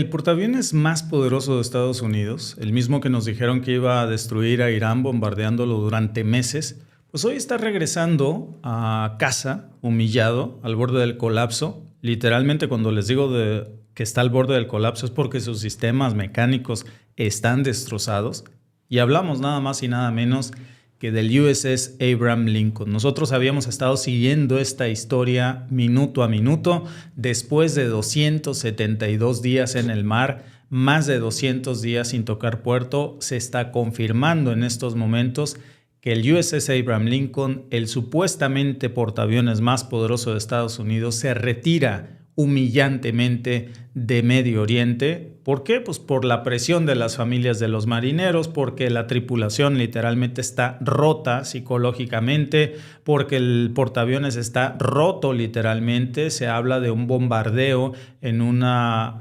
El portaaviones más poderoso de Estados Unidos, el mismo que nos dijeron que iba a destruir a Irán bombardeándolo durante meses, pues hoy está regresando a casa, humillado, al borde del colapso. Literalmente, cuando les digo que está al borde del colapso es porque sus sistemas mecánicos están destrozados. Y hablamos nada más y nada menos que del USS Abraham Lincoln. Nosotros habíamos estado siguiendo esta historia minuto a minuto después de 272 días en el mar, más de 200 días sin tocar puerto. Se está confirmando en estos momentos que el USS Abraham Lincoln, el supuestamente portaaviones más poderoso de Estados Unidos, se retira humillantemente de Medio Oriente. ¿Por qué? Pues por la presión de las familias de los marineros, porque la tripulación literalmente está rota psicológicamente, porque el portaaviones está roto literalmente. Se habla de un bombardeo en una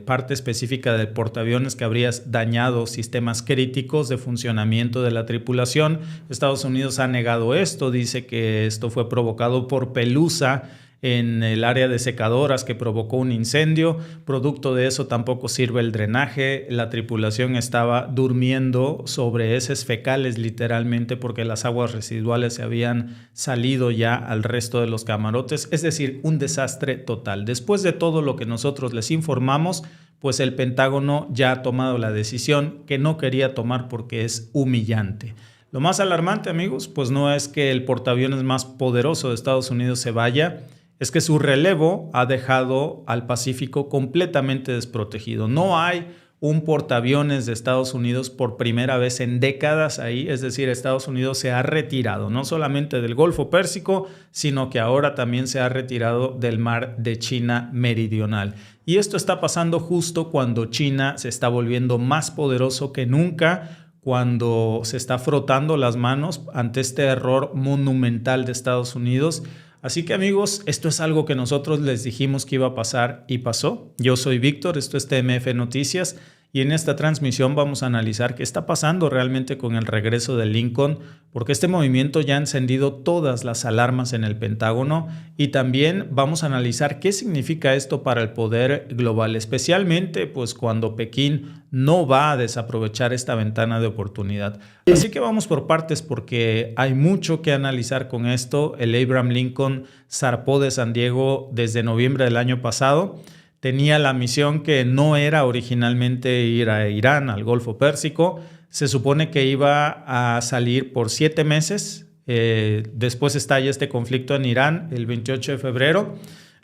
parte específica del portaaviones que habría dañado sistemas críticos de funcionamiento de la tripulación. Estados Unidos ha negado esto, dice que esto fue provocado por pelusa en el área de secadoras que provocó un incendio. Producto de eso tampoco sirve el drenaje. La tripulación estaba durmiendo sobre heces fecales literalmente porque las aguas residuales se habían salido ya al resto de los camarotes. Es decir, un desastre total. Después de todo lo que nosotros les informamos, pues el Pentágono ya ha tomado la decisión que no quería tomar porque es humillante. Lo más alarmante, amigos, pues no es que el portaaviones más poderoso de Estados Unidos se vaya, es que su relevo ha dejado al Pacífico completamente desprotegido. No hay un portaaviones de Estados Unidos por primera vez en décadas ahí, es decir, Estados Unidos se ha retirado no solamente del Golfo Pérsico, sino que ahora también se ha retirado del mar de China Meridional. Y esto está pasando justo cuando China se está volviendo más poderoso que nunca, cuando se está frotando las manos ante este error monumental de Estados Unidos. Así que, amigos, esto es algo que nosotros les dijimos que iba a pasar y pasó. Yo soy Víctor, esto es TMF Noticias y en esta transmisión vamos a analizar qué está pasando realmente con el regreso de Lincoln, porque este movimiento ya ha encendido todas las alarmas en el Pentágono, y también vamos a analizar qué significa esto para el poder global, especialmente pues cuando Pekín no va a desaprovechar esta ventana de oportunidad. Así que vamos por partes porque hay mucho que analizar con esto. El Abraham Lincoln zarpó de San Diego desde noviembre del año pasado. Tenía la misión que no era originalmente ir a Irán, al Golfo Pérsico. Se supone que iba a salir por 7 meses. Después estalla este conflicto en Irán el 28 de febrero.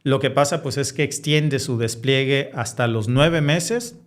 Lo que pasa pues es que extiende su despliegue hasta los 9 meses.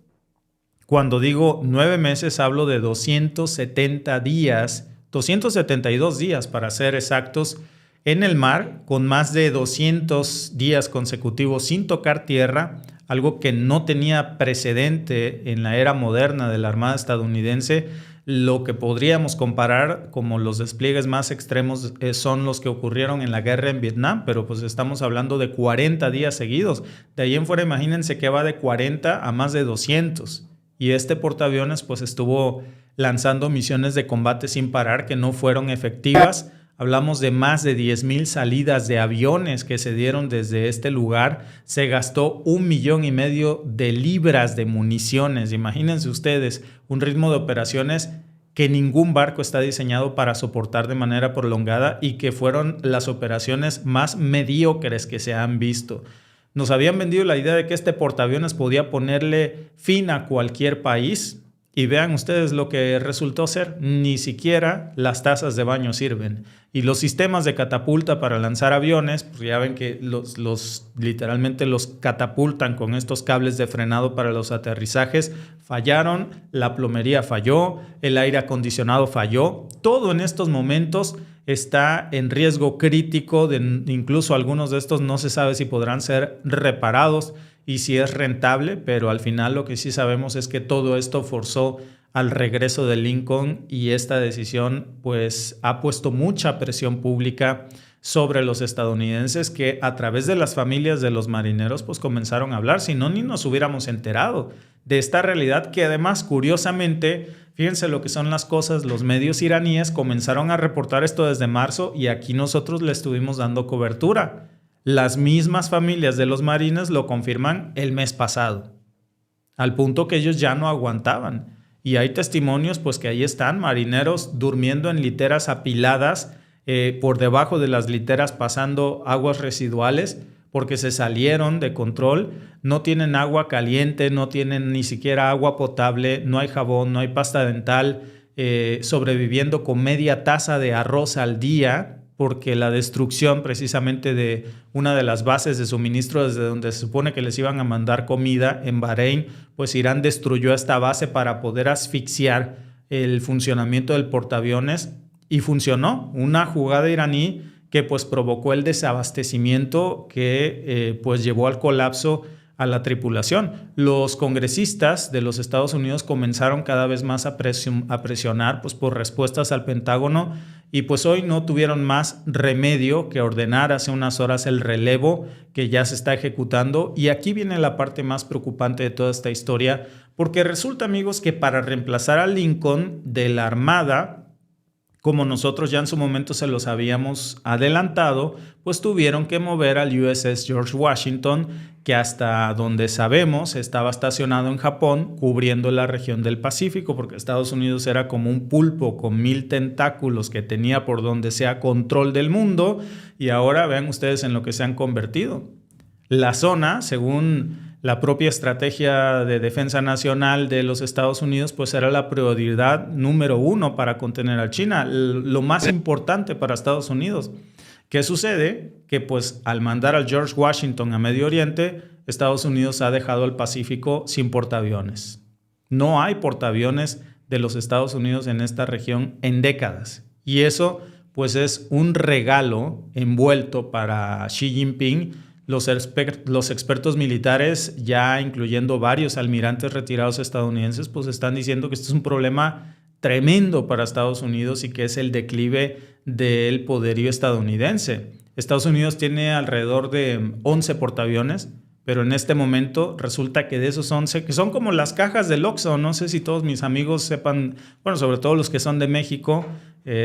Cuando digo 9 meses hablo de 270 días, 272 días para ser exactos, en el mar, con más de 200 días consecutivos sin tocar tierra, algo que no tenía precedente en la era moderna de la Armada estadounidense. Lo que podríamos comparar como los despliegues más extremos son los que ocurrieron en la guerra en Vietnam, pero pues estamos hablando de 40 días seguidos. De ahí en fuera, imagínense que va de 40 a más de 200. Y este portaaviones pues estuvo lanzando misiones de combate sin parar que no fueron efectivas. Hablamos de más de 10,000 salidas de aviones que se dieron desde este lugar. Se gastó 1,5 millones de libras de municiones. Imagínense ustedes un ritmo de operaciones que ningún barco está diseñado para soportar de manera prolongada y que fueron las operaciones más mediocres que se han visto. Nos habían vendido la idea de que este portaaviones podía ponerle fin a cualquier país. Y vean ustedes lo que resultó ser. Ni siquiera las tazas de baño sirven. Y los sistemas de catapulta para lanzar aviones, pues ya ven que literalmente los catapultan con estos cables de frenado para los aterrizajes. Fallaron, la plomería falló, el aire acondicionado falló. Todo en estos momentos está en riesgo crítico. Incluso algunos de estos no se sabe si podrán ser reparados y si es rentable, pero al final lo que sí sabemos es que todo esto forzó al regreso de Lincoln, y esta decisión pues ha puesto mucha presión pública sobre los estadounidenses, que a través de las familias de los marineros pues comenzaron a hablar. Si no, ni nos hubiéramos enterado de esta realidad, que además, curiosamente, fíjense lo que son las cosas, los medios iraníes comenzaron a reportar esto desde marzo y aquí nosotros le estuvimos dando cobertura. Las mismas familias de los marines lo confirman el mes pasado. al punto que ellos ya no aguantaban. Y hay testimonios pues que ahí están, marineros durmiendo en literas apiladas, por debajo de las literas pasando aguas residuales, porque se salieron de control, no tienen agua caliente, no tienen ni siquiera agua potable, no hay jabón, no hay pasta dental, sobreviviendo con media taza de arroz al día, porque la destrucción precisamente de una de las bases de suministro desde donde se supone que les iban a mandar comida en Bahrein, pues Irán destruyó esta base para poder asfixiar el funcionamiento del portaaviones y funcionó. Una jugada iraní que pues provocó el desabastecimiento que pues llevó al colapso a la tripulación. Los congresistas de los Estados Unidos comenzaron cada vez más a presionar pues, por respuestas al Pentágono y pues hoy no tuvieron más remedio que ordenar hace unas horas el relevo que ya se está ejecutando. Y aquí viene la parte más preocupante de toda esta historia, porque resulta, amigos, que para reemplazar a Lincoln de la Armada, como nosotros ya en su momento se los habíamos adelantado, pues tuvieron que mover al USS George Washington, que hasta donde sabemos estaba estacionado en Japón, cubriendo la región del Pacífico, porque Estados Unidos era como un pulpo con 1000 tentáculos que tenía por donde sea control del mundo, y ahora vean ustedes en lo que se han convertido. La zona, según la propia estrategia de defensa nacional de los Estados Unidos, pues era la prioridad número 1 para contener a China, lo más importante para Estados Unidos. ¿Qué sucede? Que pues al mandar al George Washington a Medio Oriente, Estados Unidos ha dejado el Pacífico sin portaaviones. No hay portaaviones de los Estados Unidos en esta región en décadas. Y eso pues es un regalo envuelto para Xi Jinping. Los expertos militares, ya incluyendo varios almirantes retirados estadounidenses, pues están diciendo que esto es un problema tremendo para Estados Unidos y que es el declive del poderío estadounidense. Estados Unidos tiene alrededor de 11 portaaviones, pero en este momento resulta que de esos 11, que son como las cajas del Oxxo, no sé si todos mis amigos sepan, bueno, sobre todo los que son de México,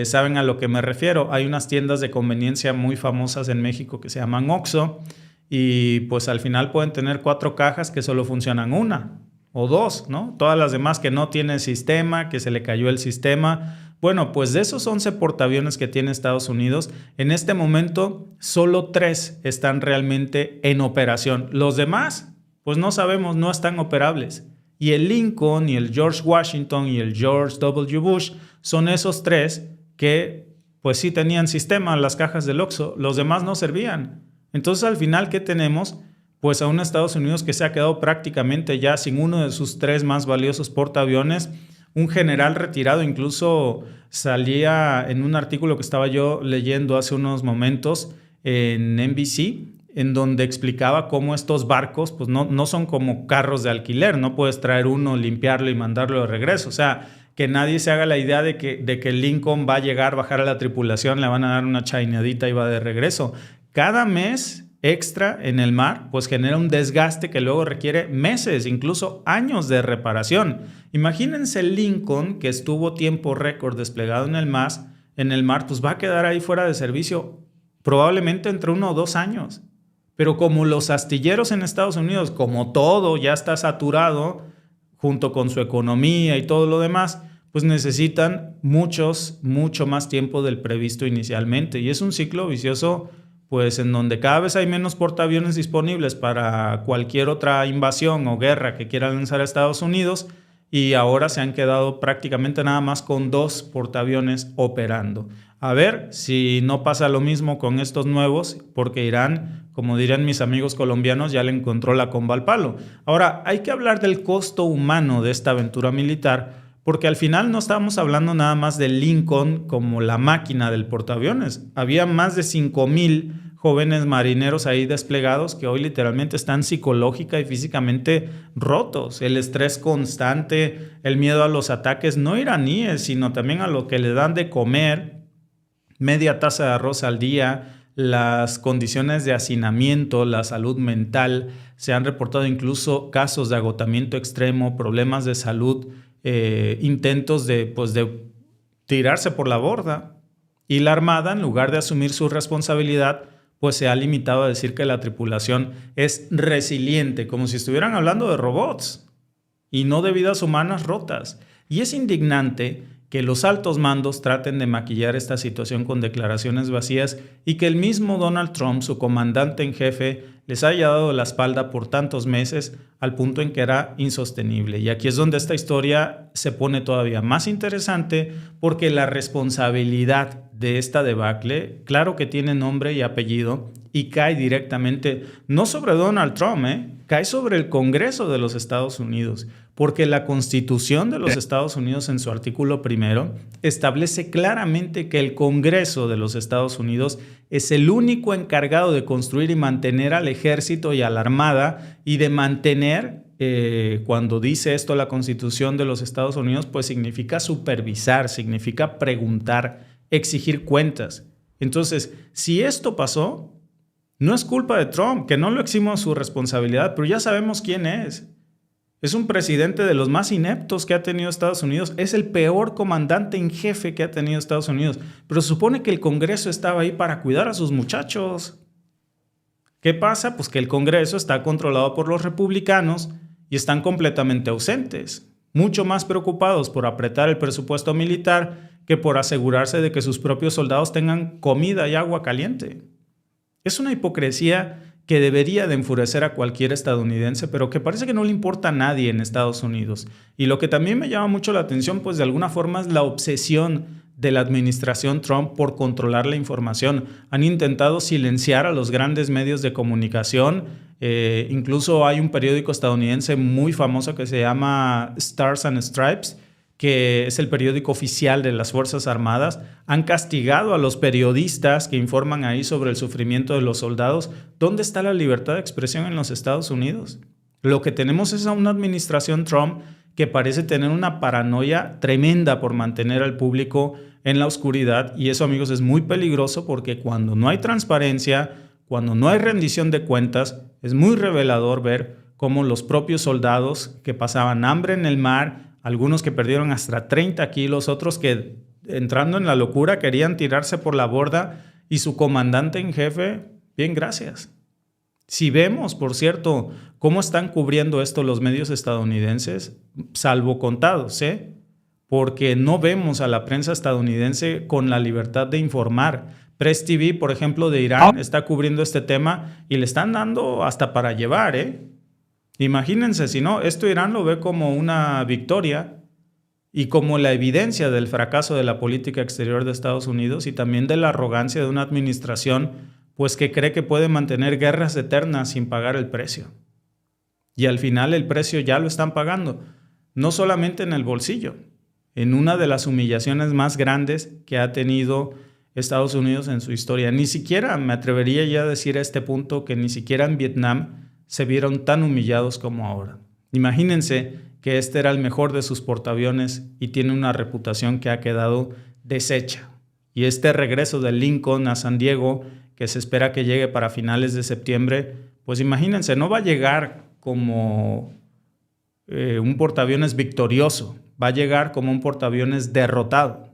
saben a lo que me refiero. Hay unas tiendas de conveniencia muy famosas en México que se llaman Oxxo, y pues al final pueden tener 4 cajas que solo funcionan una o 2, ¿no? Todas las demás que no tienen sistema, que se le cayó el sistema. Bueno, pues de esos 11 portaaviones que tiene Estados Unidos, en este momento solo 3 están realmente en operación. Los demás, pues no sabemos, no están operables. Y el Lincoln y el George Washington y el George W. Bush son esos 3 que pues sí tenían sistema, las cajas del Oxxo. Los demás no servían. Entonces, al final, ¿qué tenemos? Pues a un Estados Unidos que se ha quedado prácticamente ya sin uno de sus 3 más valiosos portaaviones. Un general retirado incluso salía en un artículo que estaba yo leyendo hace unos momentos en NBC, en donde explicaba cómo estos barcos pues no son como carros de alquiler. No puedes traer uno, limpiarlo y mandarlo de regreso. O sea, que nadie se haga la idea de que Lincoln va a llegar, bajar a la tripulación, le van a dar una chaineadita y va de regreso. Cada mes extra en el mar pues genera un desgaste que luego requiere meses, incluso años de reparación. Imagínense el Lincoln, que estuvo tiempo récord desplegado en el mar, pues va a quedar ahí fuera de servicio probablemente entre 1 o 2 años. Pero como los astilleros en Estados Unidos, como todo ya está saturado, junto con su economía y todo lo demás, pues necesitan mucho más tiempo del previsto inicialmente. Y es un ciclo vicioso pues en donde cada vez hay menos portaaviones disponibles para cualquier otra invasión o guerra que quiera lanzar a Estados Unidos, y ahora se han quedado prácticamente nada más con 2 portaaviones operando. A ver si no pasa lo mismo con estos nuevos, porque Irán, como dirían mis amigos colombianos, ya le encontró la comba al palo. Ahora, hay que hablar del costo humano de esta aventura militar, porque al final no estábamos hablando nada más de Lincoln como la máquina del portaaviones. Había más de 5,000 jóvenes marineros ahí desplegados que hoy literalmente están psicológica y físicamente rotos. El estrés constante, el miedo a los ataques no iraníes, sino también a lo que le dan de comer, media taza de arroz al día, las condiciones de hacinamiento, la salud mental. Se han reportado incluso casos de agotamiento extremo, problemas de salud, intentos de tirarse por la borda. Y la Armada, en lugar de asumir su responsabilidad, pues se ha limitado a decir que la tripulación es resiliente, como si estuvieran hablando de robots. y no de vidas humanas rotas. Y es indignante que los altos mandos traten de maquillar esta situación con declaraciones vacías y que el mismo Donald Trump, su comandante en jefe, les haya dado la espalda por tantos meses al punto en que era insostenible. Y aquí es donde esta historia se pone todavía más interesante porque la responsabilidad de esta debacle, claro que tiene nombre y apellido y cae directamente, no sobre Donald Trump, cae sobre el Congreso de los Estados Unidos, porque la Constitución de los Estados Unidos en su artículo 1 establece claramente que el Congreso de los Estados Unidos es el único encargado de construir y mantener al ejército y a la armada y de mantener, cuando dice esto la Constitución de los Estados Unidos, pues significa supervisar, significa preguntar, exigir cuentas. Entonces, si esto pasó, no es culpa de Trump, que no lo eximo su responsabilidad, pero ya sabemos quién es. Es un presidente de los más ineptos que ha tenido Estados Unidos. Es el peor comandante en jefe que ha tenido Estados Unidos. Pero se supone que el Congreso estaba ahí para cuidar a sus muchachos. ¿Qué pasa? Pues que el Congreso está controlado por los republicanos y están completamente ausentes. Mucho más preocupados por apretar el presupuesto militar que por asegurarse de que sus propios soldados tengan comida y agua caliente. Es una hipocresía que debería de enfurecer a cualquier estadounidense, pero que parece que no le importa a nadie en Estados Unidos. Y lo que también me llama mucho la atención, pues de alguna forma es la obsesión de la administración Trump por controlar la información. Han intentado silenciar a los grandes medios de comunicación. Incluso hay un periódico estadounidense muy famoso que se llama Stars and Stripes, que es el periódico oficial de las Fuerzas Armadas. Han castigado a los periodistas que informan ahí sobre el sufrimiento de los soldados. ¿Dónde está la libertad de expresión en los Estados Unidos? Lo que tenemos es a una administración Trump que parece tener una paranoia tremenda por mantener al público en la oscuridad, y eso, amigos, es muy peligroso porque cuando no hay transparencia, cuando no hay rendición de cuentas, es muy revelador ver cómo los propios soldados que pasaban hambre en el mar, algunos que perdieron hasta 30 kilos, otros que entrando en la locura querían tirarse por la borda, y su comandante en jefe, bien, gracias. Si vemos, por cierto, cómo están cubriendo esto los medios estadounidenses, salvo contados, porque no vemos a la prensa estadounidense con la libertad de informar. Press TV, por ejemplo, de Irán, está cubriendo este tema y le están dando hasta para llevar, Imagínense, si no, esto Irán lo ve como una victoria y como la evidencia del fracaso de la política exterior de Estados Unidos y también de la arrogancia de una administración, pues que cree que puede mantener guerras eternas sin pagar el precio. Y al final el precio ya lo están pagando, no solamente en el bolsillo, en una de las humillaciones más grandes que ha tenido Estados Unidos en su historia. Ni siquiera me atrevería ya a decir a este punto que ni siquiera en Vietnam se vieron tan humillados como ahora. Imagínense que este era el mejor de sus portaaviones y tiene una reputación que ha quedado deshecha. Y este regreso del Lincoln a San Diego, que se espera que llegue para finales de septiembre, pues imagínense, no va a llegar como un portaaviones victorioso, va a llegar como un portaaviones derrotado.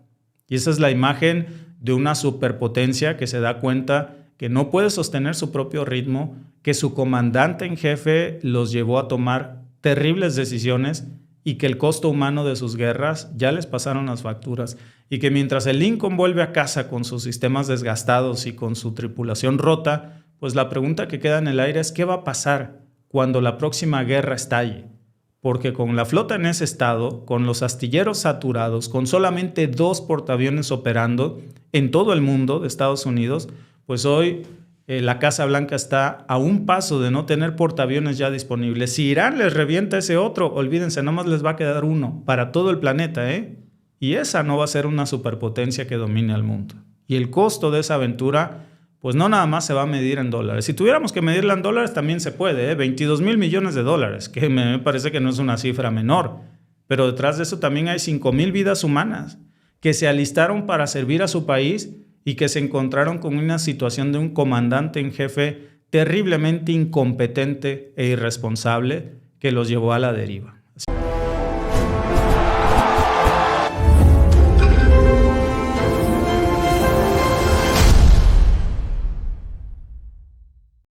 Y esa es la imagen de una superpotencia que se da cuenta que no puede sostener su propio ritmo, que su comandante en jefe los llevó a tomar terribles decisiones y que el costo humano de sus guerras ya les pasaron las facturas, y que mientras el Lincoln vuelve a casa con sus sistemas desgastados y con su tripulación rota, pues la pregunta que queda en el aire es ¿qué va a pasar cuando la próxima guerra estalle? Porque con la flota en ese estado, con los astilleros saturados, con solamente 2 portaaviones operando en todo el mundo de Estados Unidos, pues hoy la Casa Blanca está a un paso de no tener portaaviones ya disponibles. Si Irán les revienta ese otro, olvídense, nomás les va a quedar uno para todo el planeta, Y esa no va a ser una superpotencia que domine al mundo. Y el costo de esa aventura, pues no nada más se va a medir en dólares. Si tuviéramos que medirla en dólares, también se puede, 22,000 millones de dólares, que me parece que no es una cifra menor. Pero detrás de eso también hay 5,000 vidas humanas que se alistaron para servir a su país y que se encontraron con una situación de un comandante en jefe terriblemente incompetente e irresponsable que los llevó a la deriva.